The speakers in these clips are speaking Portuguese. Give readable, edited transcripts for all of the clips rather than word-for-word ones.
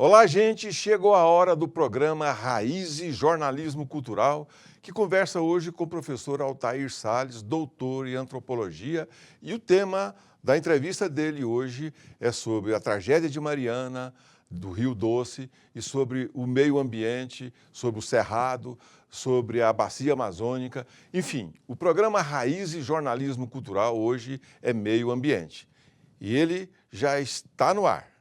Olá, gente! Chegou a hora do programa Raízes Jornalismo Cultural, que conversa hoje com o professor Altair Salles, doutor em antropologia, e o tema da entrevista dele hoje é sobre a tragédia de Mariana, do Rio Doce, e sobre o meio ambiente, sobre o Cerrado, sobre a bacia amazônica. Enfim, o programa Raízes Jornalismo Cultural hoje é meio ambiente. E ele já está no ar.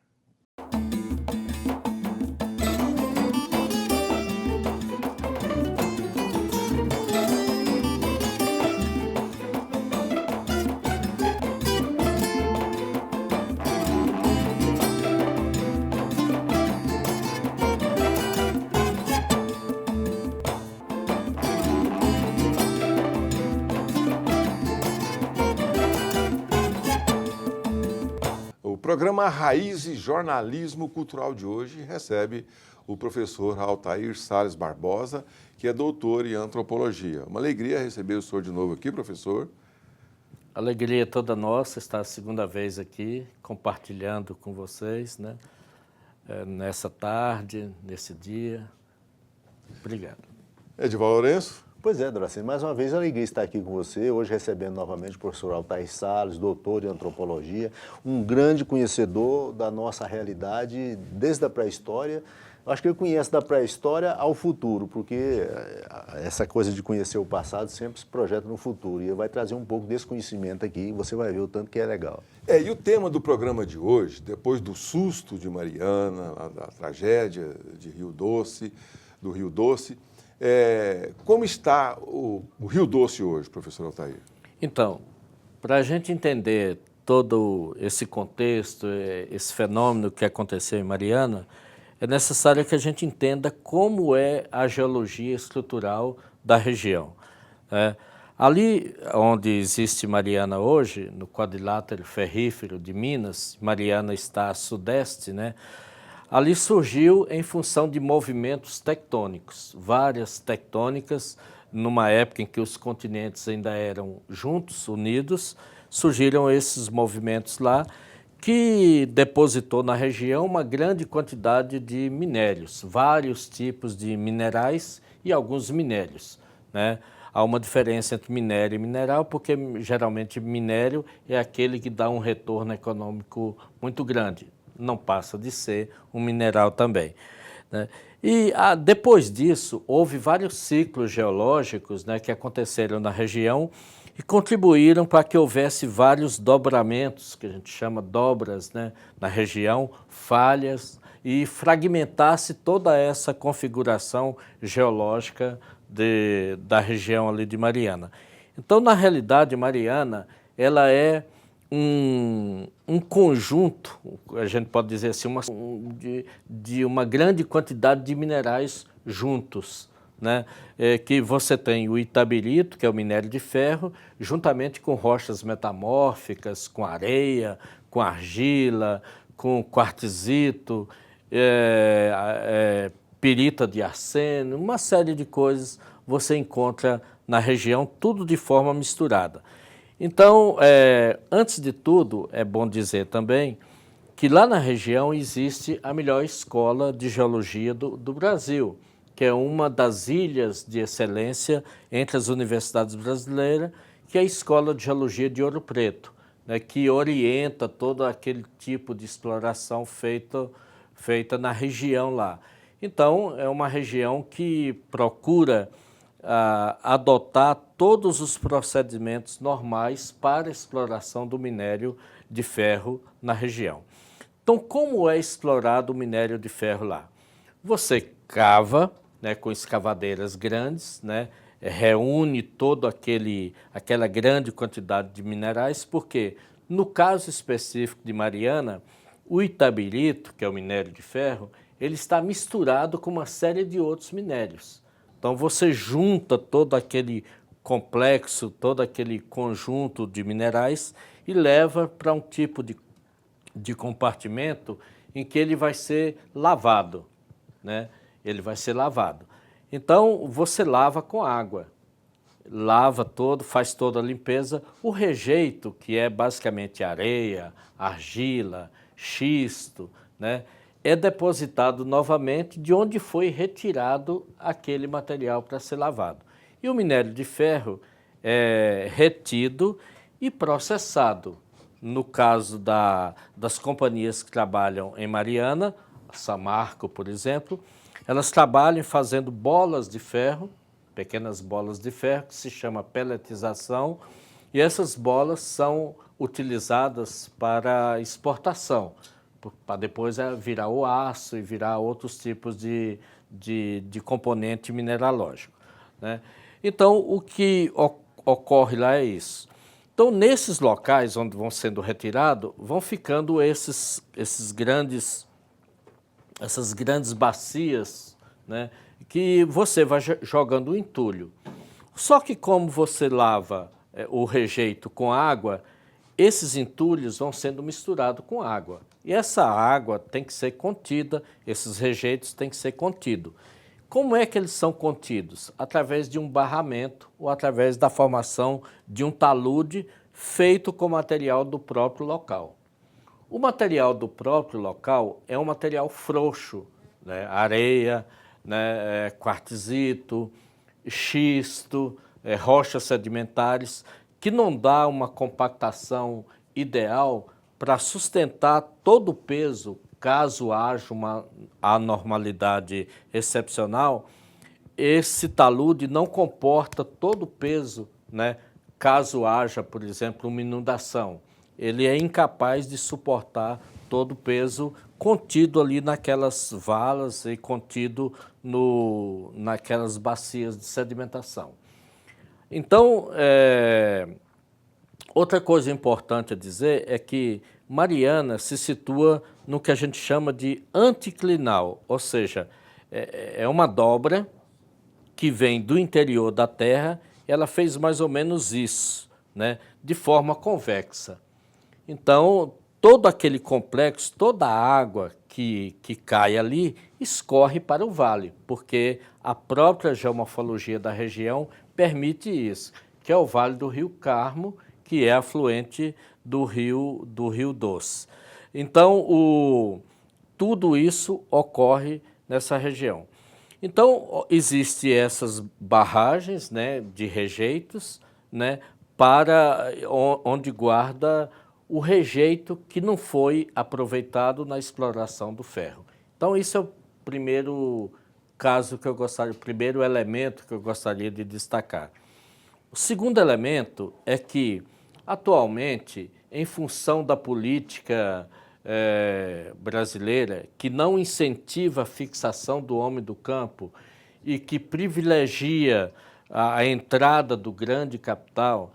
O programa Raízes Jornalismo Cultural de hoje recebe o professor Altair Salles Barbosa, que é doutor em antropologia. Uma alegria receber o senhor de novo aqui, professor. Alegria toda nossa estar a segunda vez aqui, compartilhando com vocês, né? Nessa tarde, nesse dia. Obrigado. Edival Lourenço. Pois é, Doracino, mais uma vez a alegria estar aqui com você, hoje recebendo novamente o professor Altair Salles, doutor em antropologia, um grande conhecedor da nossa realidade desde a pré-história. Acho que ele conhece da pré-história ao futuro, porque essa coisa de conhecer o passado sempre se projeta no futuro, e ele vai trazer um pouco desse conhecimento aqui, e você vai ver o tanto que é legal. E o tema do programa de hoje, depois do susto de Mariana, da tragédia de Rio Doce, do Rio Doce, como está o Rio Doce hoje, professor Altair? Então, para a gente entender todo esse contexto, esse fenômeno que aconteceu em Mariana, é necessário que a gente entenda como é a geologia estrutural da região. Ali onde existe Mariana hoje, no quadrilátero ferrífero de Minas, Mariana está a sudeste, né? Ali surgiu em função de movimentos tectônicos, várias tectônicas, numa época em que os continentes ainda eram juntos, unidos, surgiram esses movimentos lá, que depositou na região uma grande quantidade de minérios, vários tipos de minerais e alguns minérios, né? Há uma diferença entre minério e mineral, porque geralmente minério é aquele que dá um retorno econômico muito grande. Não passa de ser um mineral também, né? E depois disso, houve vários ciclos geológicos, né, que aconteceram na região e contribuíram para que houvesse vários dobramentos, que a gente chama dobras, né, na região, falhas, e fragmentasse toda essa configuração geológica da região ali de Mariana. Então, na realidade, Mariana, ela é um conjunto, a gente pode dizer assim, de uma grande quantidade de minerais juntos, né? Que você tem o itabirito, que é o minério de ferro, juntamente com rochas metamórficas, com areia, com argila, com quartzito, pirita de arsênio, uma série de coisas você encontra na região, tudo de forma misturada. Então, antes de tudo, é bom dizer também que lá na região existe a melhor escola de geologia do Brasil, que é uma das ilhas de excelência entre as universidades brasileiras, que é a Escola de Geologia de Ouro Preto, né, que orienta todo aquele tipo de exploração feita na região lá. Então, é uma região que procura adotar todos os procedimentos normais para a exploração do minério de ferro na região. Então, como é explorado o minério de ferro lá? Você cava, né, com escavadeiras grandes, né, reúne toda aquela grande quantidade de minerais, porque no caso específico de Mariana, o itabirito, que é o minério de ferro, ele está misturado com uma série de outros minérios. Então, você junta todo aquele complexo, todo aquele conjunto de minerais e leva para um tipo de compartimento em que ele vai ser lavado, né? Ele vai ser lavado. Então, você lava com água, lava todo, faz toda a limpeza. O rejeito, que é basicamente areia, argila, xisto, né? é depositado novamente de onde foi retirado aquele material para ser lavado. E o minério de ferro é retido e processado. No caso das companhias que trabalham em Mariana, a Samarco, por exemplo, elas trabalham fazendo bolas de ferro, pequenas bolas de ferro, que se chama pelletização, e essas bolas são utilizadas para exportação, para depois virar o aço e virar outros tipos de componente mineralógico, né? Então, o que ocorre lá é isso. Então, nesses locais onde vão sendo retirados, vão ficando essas grandes bacias, né, que você vai jogando o entulho. Só que como você lava o rejeito com água, esses entulhos vão sendo misturados com água. E essa água tem que ser contida, esses rejeitos têm que ser contidos. Como é que eles são contidos? Através de um barramento ou através da formação de um talude feito com material do próprio local. O material do próprio local é um material frouxo, né? Areia, né? Quartzito, xisto, rochas sedimentares, que não dá uma compactação ideal para sustentar todo o peso. Caso haja uma anormalidade excepcional, esse talude não comporta todo o peso, né? Caso haja, por exemplo, uma inundação. Ele é incapaz de suportar todo o peso contido ali naquelas valas e contido naquelas bacias de sedimentação. Então, outra coisa importante a dizer é que Mariana se situa no que a gente chama de anticlinal, ou seja, é uma dobra que vem do interior da Terra, e ela fez mais ou menos isso, né, de forma convexa. Então, todo aquele complexo, toda a água que cai ali, escorre para o vale, porque a própria geomorfologia da região permite isso, que é o Vale do Rio Carmo, que é afluente do Rio Doce. Então, tudo isso ocorre nessa região. Então, existem essas barragens, né, de rejeitos, né, onde guarda o rejeito que não foi aproveitado na exploração do ferro. Então, isso é o primeiro caso que o primeiro elemento que eu gostaria de destacar. O segundo elemento é que, atualmente, em função da política brasileira, que não incentiva a fixação do homem do campo e que privilegia a entrada do grande capital,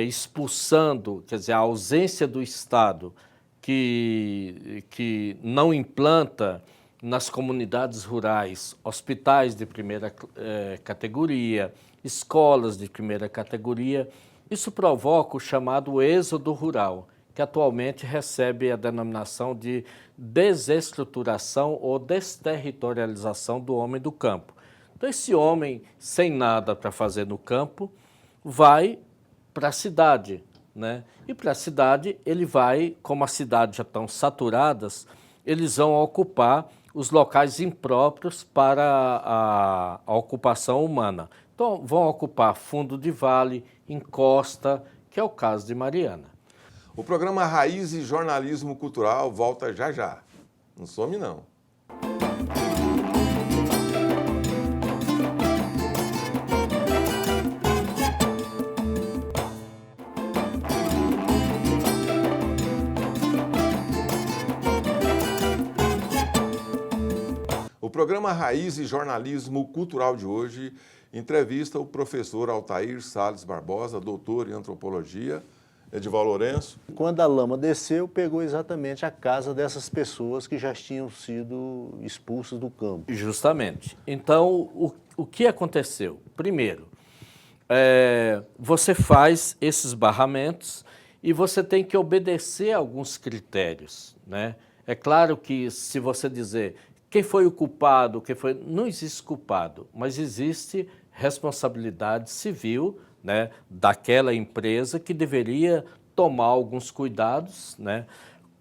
expulsando, quer dizer, a ausência do Estado que não implanta nas comunidades rurais hospitais de primeira categoria, escolas de primeira categoria. Isso provoca o chamado êxodo rural, que atualmente recebe a denominação de desestruturação ou desterritorialização do homem do campo. Então, esse homem sem nada para fazer no campo vai para a cidade, né? E para a cidade ele vai, como as cidades já estão saturadas, eles vão ocupar os locais impróprios para a ocupação humana. Então, vão ocupar fundo de vale, encosta, que é o caso de Mariana. O programa Raiz e Jornalismo Cultural volta já já. Não some, não. O programa Raiz e Jornalismo Cultural de hoje entrevista o professor Altair Salles Barbosa, doutor em antropologia, Edival Lourenço. Quando a lama desceu, pegou exatamente a casa dessas pessoas que já tinham sido expulsas do campo. Justamente. Então, o que aconteceu? Primeiro, você faz esses barramentos e você tem que obedecer a alguns critérios, né? É claro que se você dizer quem foi o culpado, não existe culpado, mas existe responsabilidade civil, né, daquela empresa que deveria tomar alguns cuidados, né,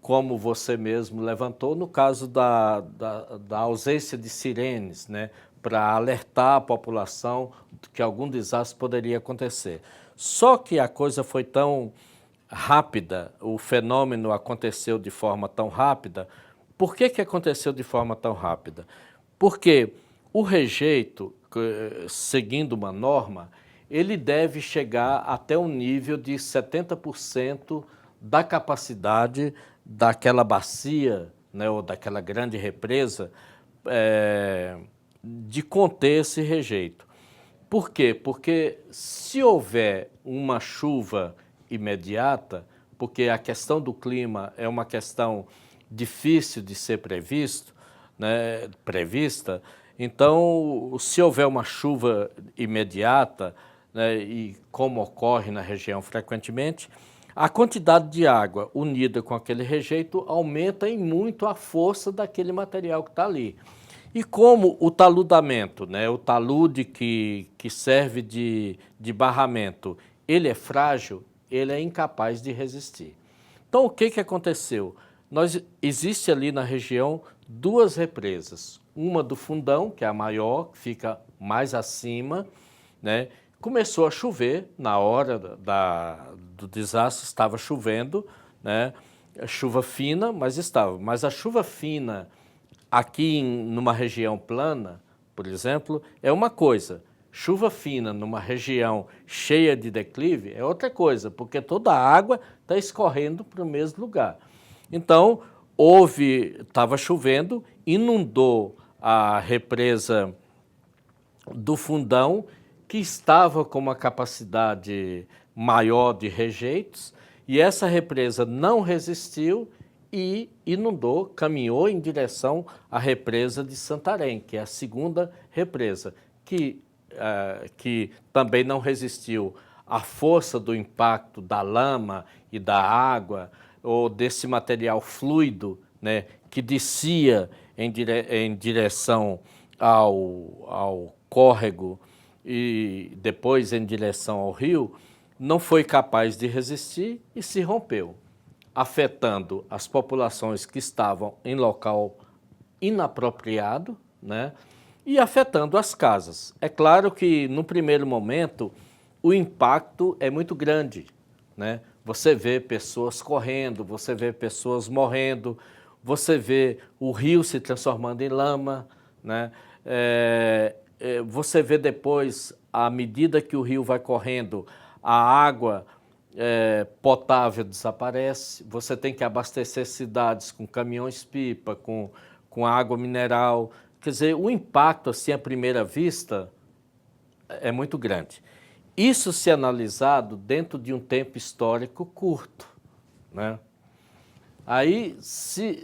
como você mesmo levantou, no caso da ausência de sirenes, né, para alertar a população que algum desastre poderia acontecer. Só que a coisa foi tão rápida, o fenômeno aconteceu de forma tão rápida. Por que aconteceu de forma tão rápida? Porque o rejeito, seguindo uma norma, ele deve chegar até um nível de 70% da capacidade daquela bacia, né, ou daquela grande represa, de conter esse rejeito. Por quê? Porque se houver uma chuva imediata, porque a questão do clima é uma questão difícil de ser prevista, então, se houver uma chuva imediata, né, e como ocorre na região frequentemente, a quantidade de água unida com aquele rejeito aumenta em muito a força daquele material que está ali. E como o taludamento, né, o talude que serve de barramento, ele é frágil, ele é incapaz de resistir. Então, o que aconteceu? Existe ali na região duas represas. Uma do fundão, que é a maior, que fica mais acima, né? Começou a chover na hora do desastre, estava chovendo, né? Chuva fina, mas estava. Mas a chuva fina aqui numa região plana, por exemplo, é uma coisa. Chuva fina numa região cheia de declive é outra coisa, porque toda a água está escorrendo para o mesmo lugar. Então, estava chovendo, inundou a represa do fundão, que estava com uma capacidade maior de rejeitos, e essa represa não resistiu e inundou, caminhou em direção à represa de Santarém, que é a segunda represa, que também não resistiu à força do impacto da lama e da água, ou desse material fluido, né, que descia em direção ao córrego e depois em direção ao rio, não foi capaz de resistir e se rompeu, afetando as populações que estavam em local inapropriado, né, e afetando as casas. É claro que, no primeiro momento, o impacto é muito grande, né? Você vê pessoas correndo, você vê pessoas morrendo, você vê o rio se transformando em lama, né? Você vê depois, à medida que o rio vai correndo, a água potável desaparece, você tem que abastecer cidades com caminhões-pipa, com água mineral. Quer dizer, o impacto, assim, à primeira vista, é muito grande. Isso se analisado dentro de um tempo histórico curto, né? Aí, se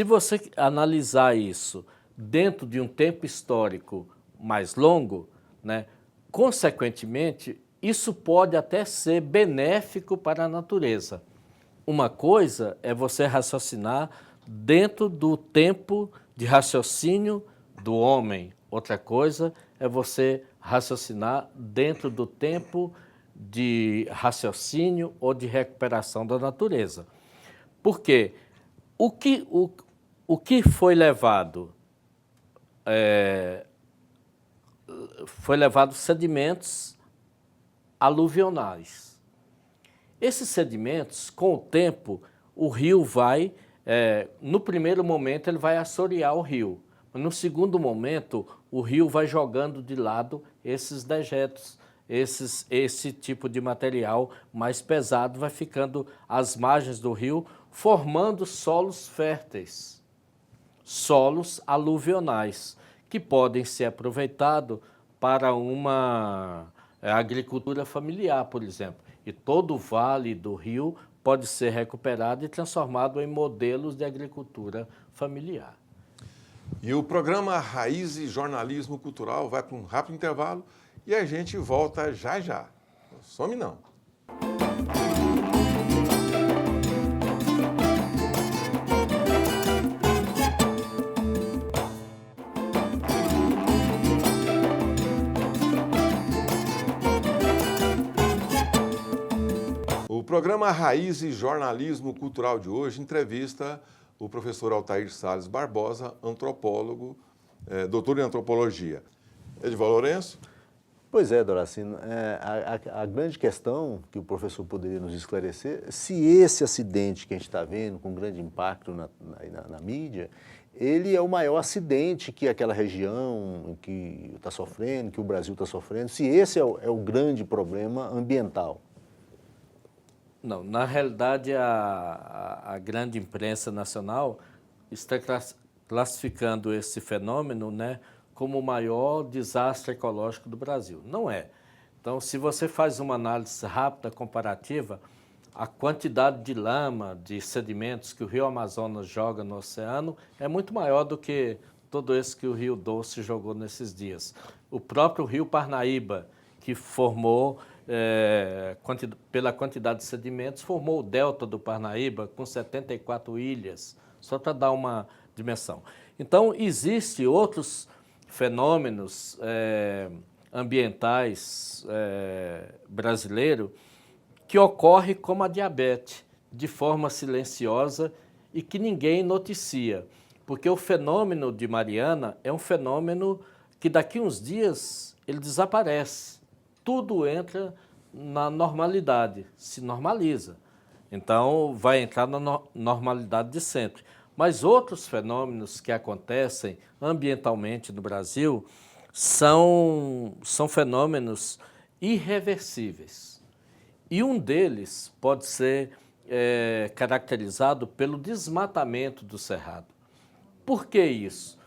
você analisar isso dentro de um tempo histórico mais longo, né, consequentemente, isso pode até ser benéfico para a natureza. Uma coisa é você raciocinar dentro do tempo de raciocínio do homem. Outra coisa é você raciocinar dentro do tempo de raciocínio ou de recuperação da natureza. Porque o que foi levado? Foi levado sedimentos aluvionais. Esses sedimentos, com o tempo, o rio vai, no primeiro momento, ele vai assorear o rio. No segundo momento, o rio vai jogando de lado esses dejetos, esse tipo de material mais pesado vai ficando às margens do rio, formando solos férteis, solos aluvionais, que podem ser aproveitados para uma agricultura familiar, por exemplo. E todo o vale do rio pode ser recuperado e transformado em modelos de agricultura familiar. E o programa Raízes Jornalismo Cultural vai para um rápido intervalo e a gente volta já já. Não some não. O programa Raiz e Jornalismo Cultural de hoje entrevista o professor Altair Salles Barbosa, antropólogo, doutor em antropologia. Edivaldo Lourenço? Pois é, Doracino, a grande questão que o professor poderia nos esclarecer, se esse acidente que a gente está vendo, com grande impacto na mídia, ele é o maior acidente que aquela região que está sofrendo, que o Brasil está sofrendo, se esse é o grande problema ambiental. Não, na realidade a grande imprensa nacional está classificando esse fenômeno, né, como o maior desastre ecológico do Brasil. Não é. Então, se você faz uma análise rápida, comparativa, a quantidade de lama, de sedimentos que o Rio Amazonas joga no oceano é muito maior do que todo esse que o Rio Doce jogou nesses dias. O próprio Rio Parnaíba, que formou, pela quantidade de sedimentos, formou o delta do Parnaíba com 74 ilhas, só para dar uma dimensão. Então, existem outros fenômenos ambientais brasileiros que ocorre como a diabetes, de forma silenciosa e que ninguém noticia. Porque o fenômeno de Mariana é um fenômeno que daqui uns dias ele desaparece. Tudo entra na normalidade, se normaliza. Então vai entrar na normalidade de sempre. Mas outros fenômenos que acontecem ambientalmente no Brasil são fenômenos irreversíveis. E um deles pode ser caracterizado pelo desmatamento do cerrado. Por que isso?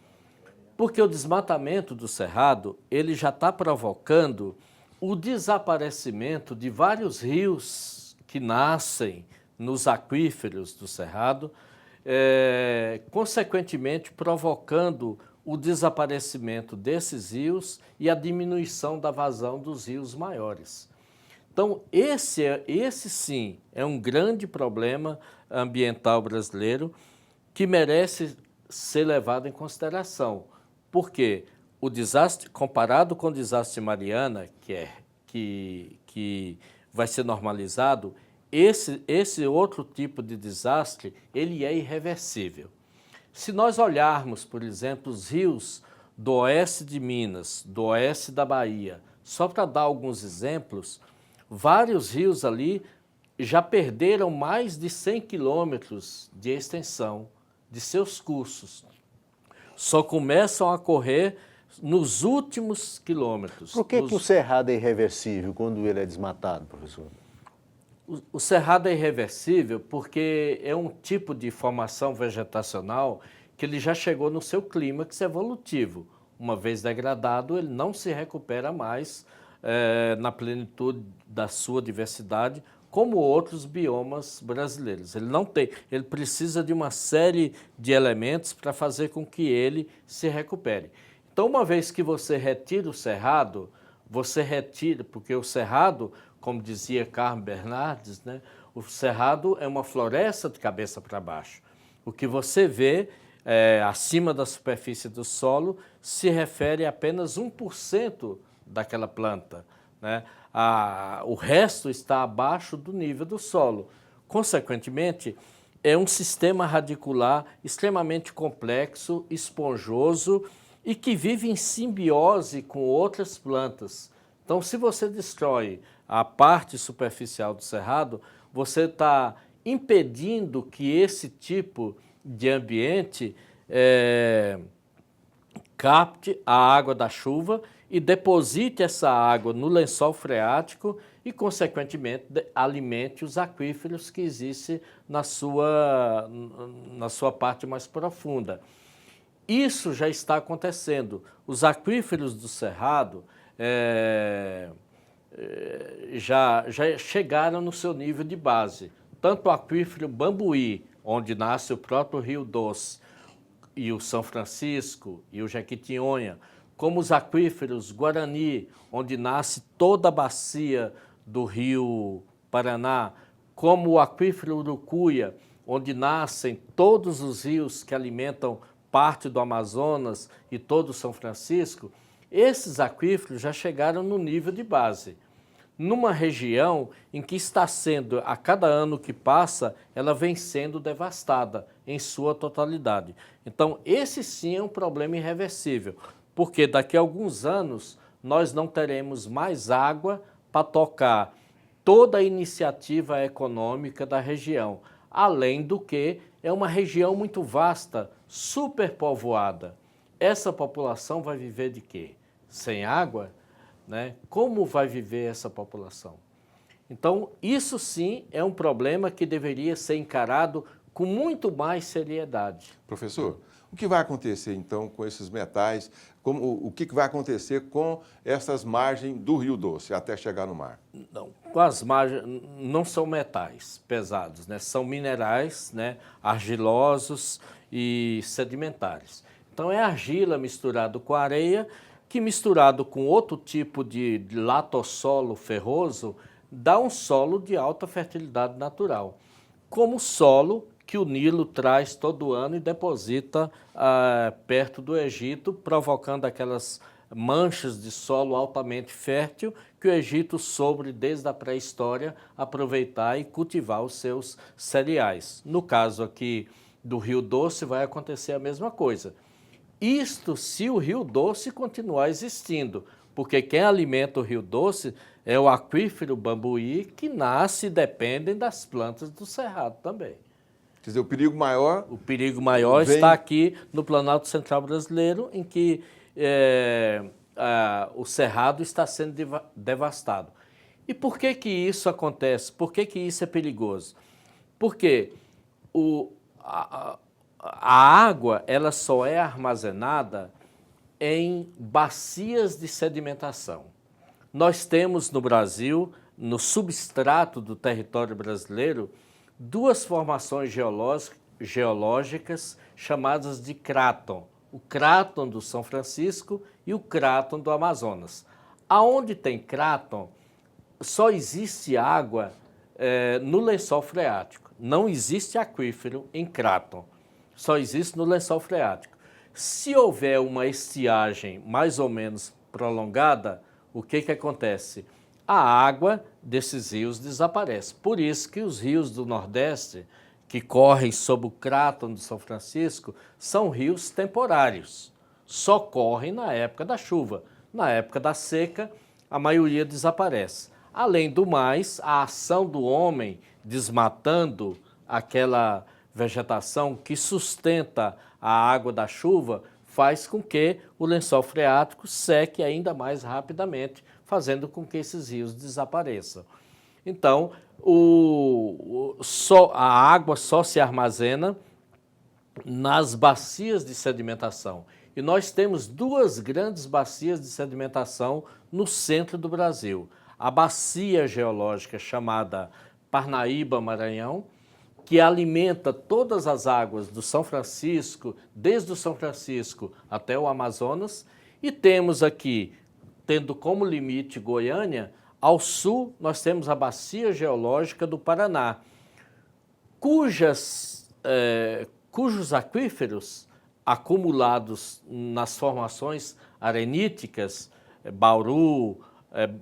Porque o desmatamento do cerrado ele já está provocando o desaparecimento de vários rios que nascem nos aquíferos do cerrado, consequentemente provocando o desaparecimento desses rios e a diminuição da vazão dos rios maiores. Então, esse sim é um grande problema ambiental brasileiro que merece ser levado em consideração. Porque o desastre, comparado com o desastre de Mariana, que vai ser normalizado, esse outro tipo de desastre, ele é irreversível. Se nós olharmos, por exemplo, os rios do oeste de Minas, do oeste da Bahia, só para dar alguns exemplos, vários rios ali já perderam mais de 100 quilômetros de extensão de seus cursos. Só começam a correr nos últimos quilômetros. Por que o cerrado é irreversível quando ele é desmatado, professor? O cerrado é irreversível porque é um tipo de formação vegetacional que ele já chegou no seu clímax evolutivo. Uma vez degradado, ele não se recupera mais na plenitude da sua diversidade, como outros biomas brasileiros. Ele precisa de uma série de elementos para fazer com que ele se recupere. Então, uma vez que você retira o cerrado, você retira, porque o cerrado, como dizia Carmo Bernardes, né, o cerrado é uma floresta de cabeça para baixo. O que você vê acima da superfície do solo se refere a apenas 1% daquela planta, né? O resto está abaixo do nível do solo. Consequentemente, é um sistema radicular extremamente complexo, esponjoso e que vive em simbiose com outras plantas. Então, se você destrói a parte superficial do cerrado, você está impedindo que esse tipo de ambiente capte a água da chuva e deposite essa água no lençol freático e, consequentemente, alimente os aquíferos que existem na sua parte mais profunda. Isso já está acontecendo. Os aquíferos do Cerrado já chegaram no seu nível de base. Tanto o aquífero Bambuí, onde nasce o próprio Rio Doce, e o São Francisco e o Jequitinhonha, como os aquíferos Guarani, onde nasce toda a bacia do Rio Paraná, como o aquífero Urucuia, onde nascem todos os rios que alimentam parte do Amazonas e todo o São Francisco, esses aquíferos já chegaram no nível de base. numa região em que está sendo, a cada ano que passa, ela vem sendo devastada em sua totalidade. Então, esse sim é um problema irreversível, porque daqui a alguns anos nós não teremos mais água para tocar toda a iniciativa econômica da região, além do que é uma região muito vasta, superpovoada. Essa população vai viver de quê? Sem água? Né? Como vai viver essa população? Então, isso sim é um problema que deveria ser encarado com muito mais seriedade. Professor, o que vai acontecer então com esses metais? O que vai acontecer com essas margens do Rio Doce até chegar no mar? Não, com as margens não são metais pesados, né? São minerais, né? Argilosos e sedimentares. Então é argila misturado com areia, que misturado com outro tipo de latossolo ferroso, dá um solo de alta fertilidade natural. Como o solo que o Nilo traz todo ano e deposita perto do Egito, provocando aquelas manchas de solo altamente fértil que o Egito soube, desde a pré-história, aproveitar e cultivar os seus cereais. No caso aqui do Rio Doce vai acontecer a mesma coisa. Isto se o Rio Doce continuar existindo, porque quem alimenta o Rio Doce é o aquífero Bambuí, que nasce e depende das plantas do Cerrado também. Quer dizer, o perigo maior... O perigo maior está aqui no Planalto Central Brasileiro, em que o Cerrado está sendo devastado. E por que que isso acontece? Por que que isso é perigoso? Porque a água ela só é armazenada em bacias de sedimentação. Nós temos no Brasil, no substrato do território brasileiro, duas formações geológicas chamadas de cráton. O cráton do São Francisco e o cráton do Amazonas. Aonde tem cráton, só existe água no lençol freático. Não existe aquífero em cráton. Só existe no lençol freático. Se houver uma estiagem mais ou menos prolongada, o que que acontece? A água desses rios desaparece. Por isso que os rios do Nordeste, que correm sob o cráton do São Francisco, são rios temporários. Só correm na época da chuva. Na época da seca, a maioria desaparece. Além do mais, a ação do homem desmatando aquela vegetação que sustenta a água da chuva faz com que o lençol freático seque ainda mais rapidamente, fazendo com que esses rios desapareçam. Então, a água só se armazena nas bacias de sedimentação. E nós temos duas grandes bacias de sedimentação no centro do Brasil. A bacia geológica chamada Parnaíba-Maranhão, que alimenta todas as águas do São Francisco, desde o São Francisco até o Amazonas, e temos aqui, tendo como limite Goiânia, ao sul nós temos a Bacia Geológica do Paraná, cujos aquíferos acumulados nas formações areníticas, Bauru,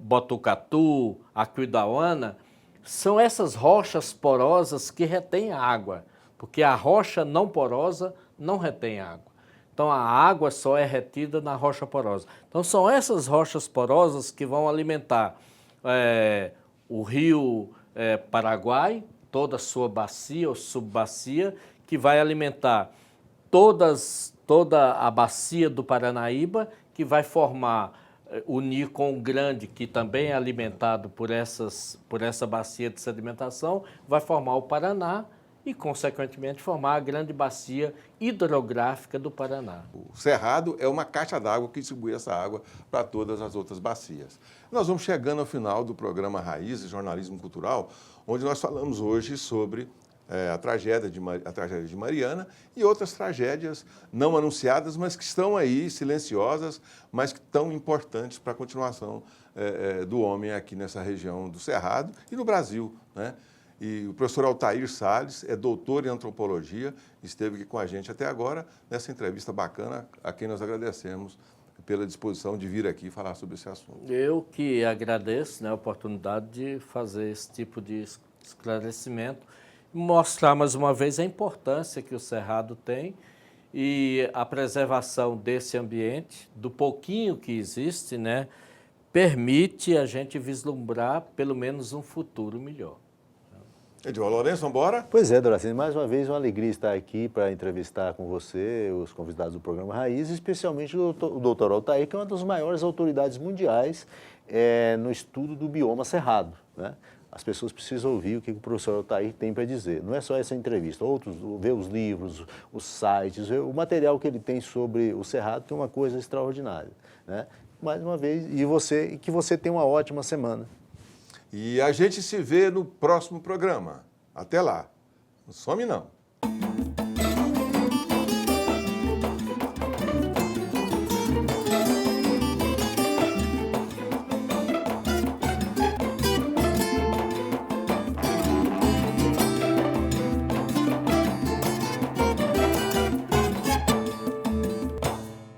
Botucatu, Aquidauana, são essas rochas porosas que retêm a água, porque a rocha não porosa não retém água. Então a água só é retida na rocha porosa. Então são essas rochas porosas que vão alimentar o rio Paraguai, toda a sua bacia ou subbacia, que vai alimentar toda a bacia do Paranaíba, que vai formar o Nicon Grande, que também é alimentado por essa bacia de sedimentação, vai formar o Paraná e, consequentemente, formar a grande bacia hidrográfica do Paraná. O Cerrado é uma caixa d'água que distribui essa água para todas as outras bacias. Nós vamos chegando ao final do programa Raízes Jornalismo Cultural, onde nós falamos hoje sobre a tragédia de Mariana e outras tragédias não anunciadas, mas que estão aí, silenciosas, mas que tão importantes para a continuação do homem aqui nessa região do Cerrado e no Brasil, né? E o professor Altair Salles é doutor em antropologia, esteve aqui com a gente até agora, nessa entrevista bacana, a quem nós agradecemos pela disposição de vir aqui falar sobre esse assunto. Eu que agradeço, né, a oportunidade de fazer esse tipo de esclarecimento, mostrar mais uma vez a importância que o Cerrado tem e a preservação desse ambiente, do pouquinho que existe, né, permite a gente vislumbrar pelo menos um futuro melhor. Edivaldo Lourenço, vamos embora? Pois é, Doracene, mais uma vez uma alegria estar aqui para entrevistar com você, os convidados do programa Raiz, especialmente o doutor Altair, que é uma das maiores autoridades mundiais no estudo do bioma cerrado, né? As pessoas precisam ouvir o que o professor Altair tem para dizer. Não é só essa entrevista, outros, ver os livros, os sites, ver o material que ele tem sobre o Cerrado, que é uma coisa extraordinária, né? Mais uma vez, que você tenha uma ótima semana. E a gente se vê no próximo programa. Até lá. Não some não.